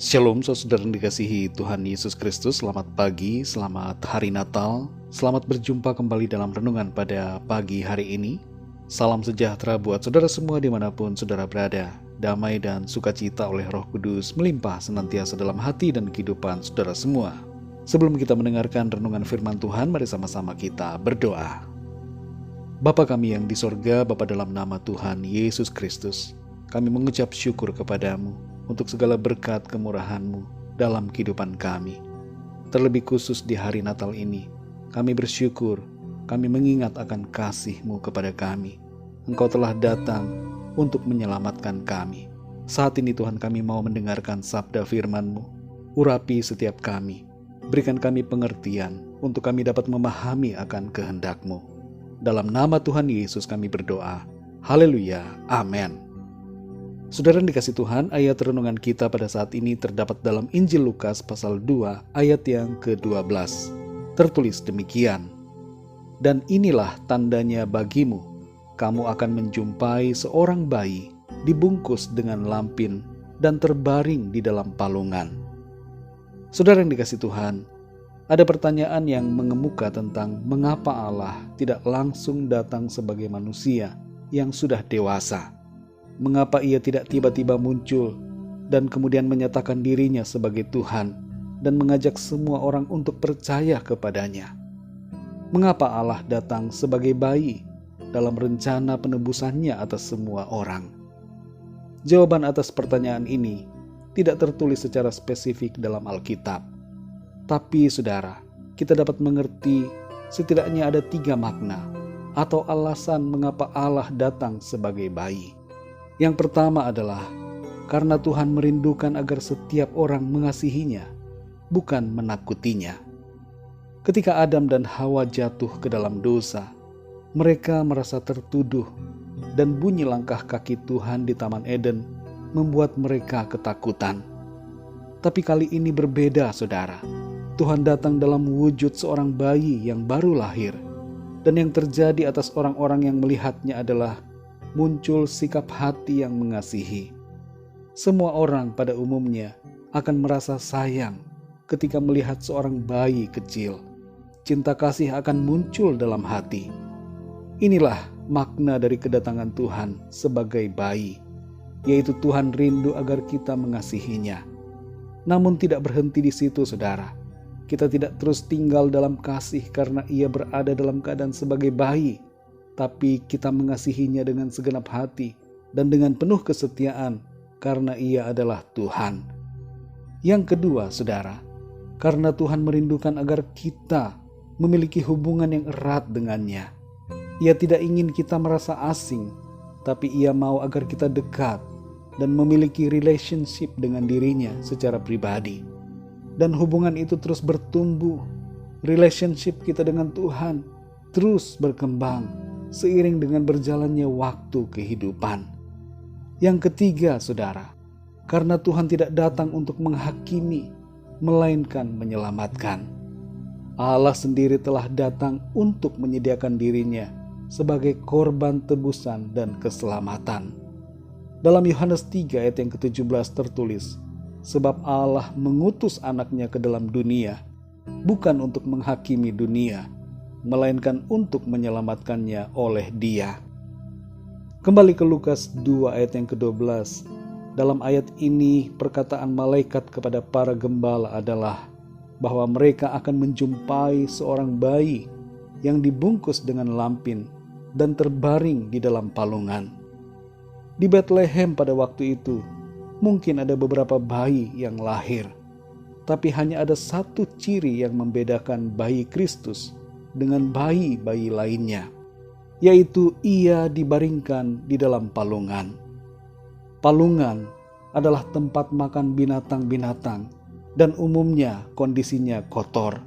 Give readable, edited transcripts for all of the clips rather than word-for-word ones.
Shalom saudara yang dikasihi Tuhan Yesus Kristus. Selamat pagi, selamat hari Natal. Selamat berjumpa kembali dalam renungan pada pagi hari ini. Salam sejahtera buat saudara semua dimanapun saudara berada. Damai dan sukacita oleh Roh Kudus melimpah senantiasa dalam hati dan kehidupan saudara semua. Sebelum kita mendengarkan renungan firman Tuhan, mari sama-sama kita berdoa. Bapa kami yang di sorga, Bapa dalam nama Tuhan Yesus Kristus, kami mengucap syukur kepadamu untuk segala berkat kemurahan-Mu dalam kehidupan kami. Terlebih khusus di hari Natal ini, kami bersyukur, kami mengingat akan kasih-Mu kepada kami. Engkau telah datang untuk menyelamatkan kami. Saat ini Tuhan, kami mau mendengarkan sabda firman-Mu. Urapi setiap kami, berikan kami pengertian untuk kami dapat memahami akan kehendak-Mu. Dalam nama Tuhan Yesus kami berdoa. Haleluya, amin. Saudara yang dikasih Tuhan, ayat renungan kita pada saat ini terdapat dalam Injil Lukas pasal 2 ayat yang ke-12. Tertulis demikian, "Dan inilah tandanya bagimu, kamu akan menjumpai seorang bayi dibungkus dengan lampin dan terbaring di dalam palungan." Saudara yang dikasih Tuhan, ada pertanyaan yang mengemuka tentang mengapa Allah tidak langsung datang sebagai manusia yang sudah dewasa. Mengapa ia tidak tiba-tiba muncul dan kemudian menyatakan dirinya sebagai Tuhan dan mengajak semua orang untuk percaya kepadanya? Mengapa Allah datang sebagai bayi dalam rencana penebusannya atas semua orang? Jawaban atas pertanyaan ini tidak tertulis secara spesifik dalam Alkitab. Tapi saudara, kita dapat mengerti setidaknya ada 3 makna atau alasan mengapa Allah datang sebagai bayi. Yang pertama adalah karena Tuhan merindukan agar setiap orang mengasihinya, bukan menakutinya. Ketika Adam dan Hawa jatuh ke dalam dosa, mereka merasa tertuduh dan bunyi langkah kaki Tuhan di Taman Eden membuat mereka ketakutan. Tapi kali ini berbeda, saudara. Tuhan datang dalam wujud seorang bayi yang baru lahir, dan yang terjadi atas orang-orang yang melihatnya adalah muncul sikap hati yang mengasihi. Semua orang pada umumnya akan merasa sayang ketika melihat seorang bayi kecil. Cinta kasih akan muncul dalam hati. Inilah makna dari kedatangan Tuhan sebagai bayi, yaitu Tuhan rindu agar kita mengasihinya. Namun tidak berhenti di situ, saudara. Kita tidak terus tinggal dalam kasih karena ia berada dalam keadaan sebagai bayi, tapi kita mengasihinya dengan segenap hati dan dengan penuh kesetiaan karena ia adalah Tuhan. Yang kedua, saudara, karena Tuhan merindukan agar kita memiliki hubungan yang erat dengannya. Ia tidak ingin kita merasa asing, tapi ia mau agar kita dekat dan memiliki relationship dengan dirinya secara pribadi. Dan hubungan itu terus bertumbuh. Relationship kita dengan Tuhan terus berkembang seiring dengan berjalannya waktu kehidupan. Yang ketiga, saudara, karena Tuhan tidak datang untuk menghakimi, melainkan menyelamatkan. Allah sendiri telah datang untuk menyediakan dirinya sebagai korban tebusan dan keselamatan. Dalam Yohanes 3 ayat yang ke-17 tertulis, "Sebab Allah mengutus anaknya ke dalam dunia, bukan untuk menghakimi dunia, melainkan untuk menyelamatkannya oleh Dia." Kembali ke Lukas 2 ayat yang ke-12. Dalam ayat ini perkataan malaikat kepada para gembala adalah bahwa mereka akan menjumpai seorang bayi yang dibungkus dengan lampin dan terbaring di dalam palungan. Di Bethlehem pada waktu itu mungkin ada beberapa bayi yang lahir, tapi hanya ada satu ciri yang membedakan bayi Kristus dengan bayi-bayi lainnya, yaitu ia dibaringkan di dalam palungan. Palungan adalah tempat makan binatang-binatang dan umumnya kondisinya kotor,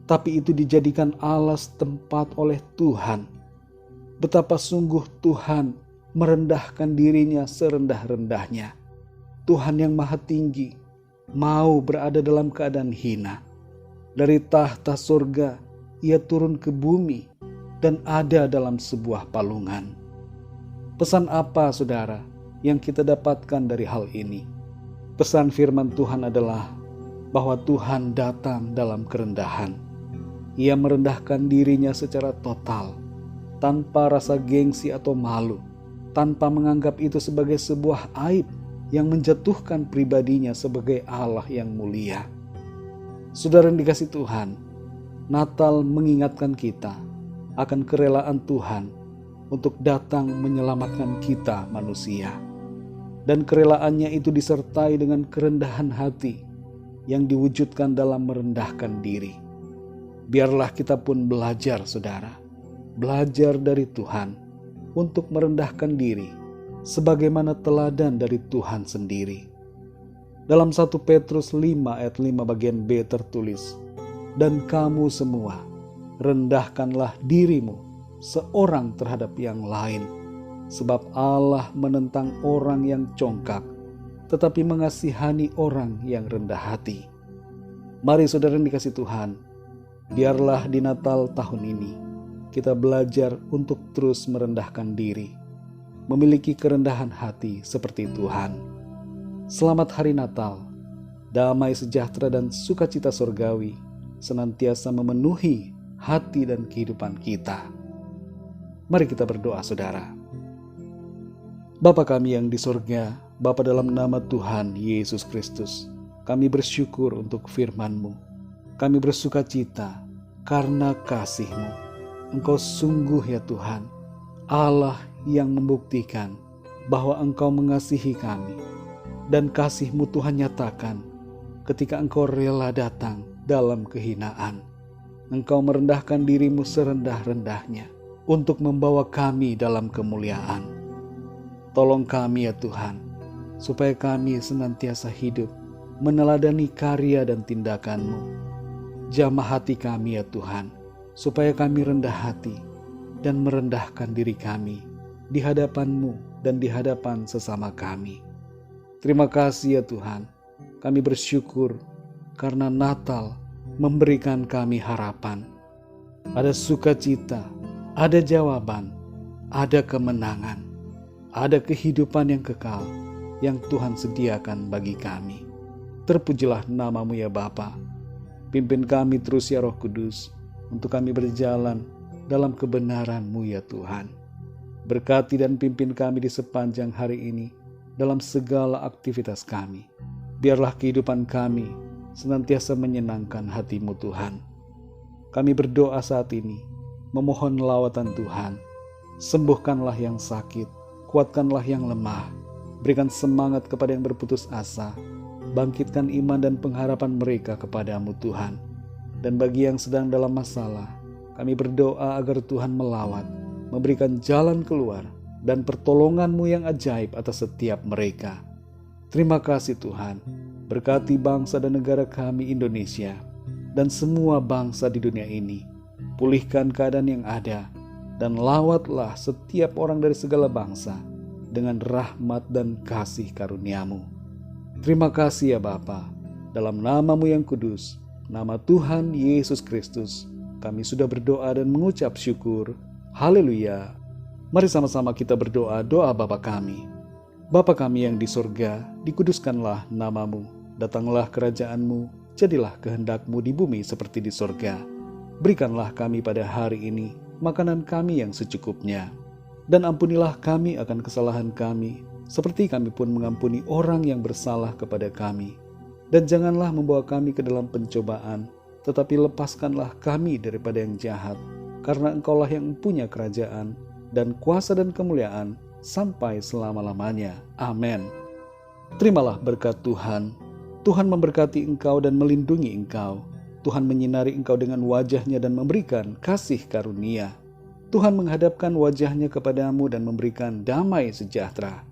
tapi itu dijadikan alas tempat oleh Tuhan. Betapa sungguh Tuhan merendahkan dirinya serendah-rendahnya. Tuhan yang maha tinggi mau berada dalam keadaan hina. Dari tahta surga ia turun ke bumi dan ada dalam sebuah palungan. Pesan apa, saudara, yang kita dapatkan dari hal ini? Pesan firman Tuhan adalah bahwa Tuhan datang dalam kerendahan. Ia merendahkan dirinya secara total, tanpa rasa gengsi atau malu, tanpa menganggap itu sebagai sebuah aib yang menjatuhkan pribadinya sebagai Allah yang mulia. Saudara yang dikasihi Tuhan, Natal mengingatkan kita akan kerelaan Tuhan untuk datang menyelamatkan kita manusia. Dan kerelaannya itu disertai dengan kerendahan hati yang diwujudkan dalam merendahkan diri. Biarlah kita pun belajar, saudara, belajar dari Tuhan untuk merendahkan diri sebagaimana teladan dari Tuhan sendiri. Dalam 1 Petrus 5 ayat 5 bagian B tertulis, "Dan kamu semua, rendahkanlah dirimu seorang terhadap yang lain, sebab Allah menentang orang yang congkak, tetapi mengasihani orang yang rendah hati." Mari saudara yang dikasihi Tuhan, biarlah di Natal tahun ini kita belajar untuk terus merendahkan diri, memiliki kerendahan hati seperti Tuhan. Selamat Hari Natal, damai sejahtera dan sukacita surgawi senantiasa memenuhi hati dan kehidupan kita. Mari kita berdoa, saudara. Bapa kami yang di surga, Bapa, dalam nama Tuhan Yesus Kristus, kami bersyukur untuk firman-Mu. Kami bersukacita karena kasih-Mu. Engkau sungguh ya Tuhan, Allah yang membuktikan bahwa Engkau mengasihi kami. Dan kasih-Mu Tuhan nyatakan ketika Engkau rela datang dalam kehinaan. Engkau merendahkan diri-Mu serendah-rendahnya untuk membawa kami dalam kemuliaan. Tolong kami ya Tuhan, supaya kami senantiasa hidup meneladani karya dan tindakan-Mu. Jamah hati kami ya Tuhan, supaya kami rendah hati dan merendahkan diri kami di hadapan-Mu dan di hadapan sesama kami. Terima kasih ya Tuhan, kami bersyukur karena Natal memberikan kami harapan. Ada sukacita, ada jawaban, ada kemenangan, ada kehidupan yang kekal yang Tuhan sediakan bagi kami. Terpujilah nama-Mu ya Bapa. Pimpin kami terus ya Roh Kudus, untuk kami berjalan dalam kebenaran-Mu ya Tuhan. Berkati dan pimpin kami di sepanjang hari ini dalam segala aktivitas kami. Biarlah kehidupan kami senantiasa menyenangkan hati-Mu Tuhan. Kami berdoa saat ini, memohon lawatan Tuhan. Sembuhkanlah yang sakit, kuatkanlah yang lemah, berikan semangat kepada yang berputus asa, bangkitkan iman dan pengharapan mereka kepada-Mu Tuhan. Dan bagi yang sedang dalam masalah, kami berdoa agar Tuhan melawat, memberikan jalan keluar dan pertolongan-Mu yang ajaib atas setiap mereka. Terima kasih Tuhan, berkati bangsa dan negara kami Indonesia dan semua bangsa di dunia ini. Pulihkan keadaan yang ada dan lawatlah setiap orang dari segala bangsa dengan rahmat dan kasih karunia-Mu. Terima kasih ya Bapa, dalam nama-Mu yang kudus, nama Tuhan Yesus Kristus, kami sudah berdoa dan mengucap syukur. Haleluya. Mari sama-sama kita berdoa doa Bapa kami. Bapa kami yang di surga, dikuduskanlah nama-Mu, datanglah kerajaan-Mu, jadilah kehendak-Mu di bumi seperti di surga. Berikanlah kami pada hari ini makanan kami yang secukupnya. Dan ampunilah kami akan kesalahan kami, seperti kami pun mengampuni orang yang bersalah kepada kami. Dan janganlah membawa kami ke dalam pencobaan, tetapi lepaskanlah kami daripada yang jahat, karena Engkaulah yang punya kerajaan, dan kuasa dan kemuliaan, sampai selama-lamanya. Amin. Terimalah berkat Tuhan. Tuhan memberkati engkau dan melindungi engkau. Tuhan menyinari engkau dengan wajah-Nya dan memberikan kasih karunia. Tuhan menghadapkan wajah-Nya kepadamu dan memberikan damai sejahtera.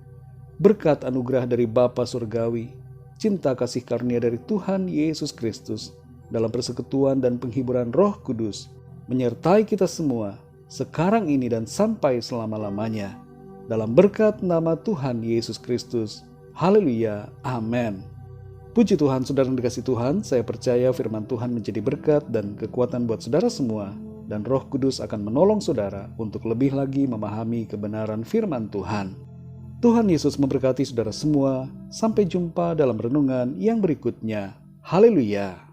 Berkat anugerah dari Bapa Surgawi, cinta kasih karunia dari Tuhan Yesus Kristus, dalam persekutuan dan penghiburan Roh Kudus, menyertai kita semua, sekarang ini dan sampai selama-lamanya. Dalam berkat nama Tuhan Yesus Kristus. Haleluya. Amin. Puji Tuhan, saudara yang dikasihi Tuhan, saya percaya firman Tuhan menjadi berkat dan kekuatan buat saudara semua, dan Roh Kudus akan menolong saudara untuk lebih lagi memahami kebenaran firman Tuhan. Tuhan Yesus memberkati saudara semua. Sampai jumpa dalam renungan yang berikutnya. Haleluya!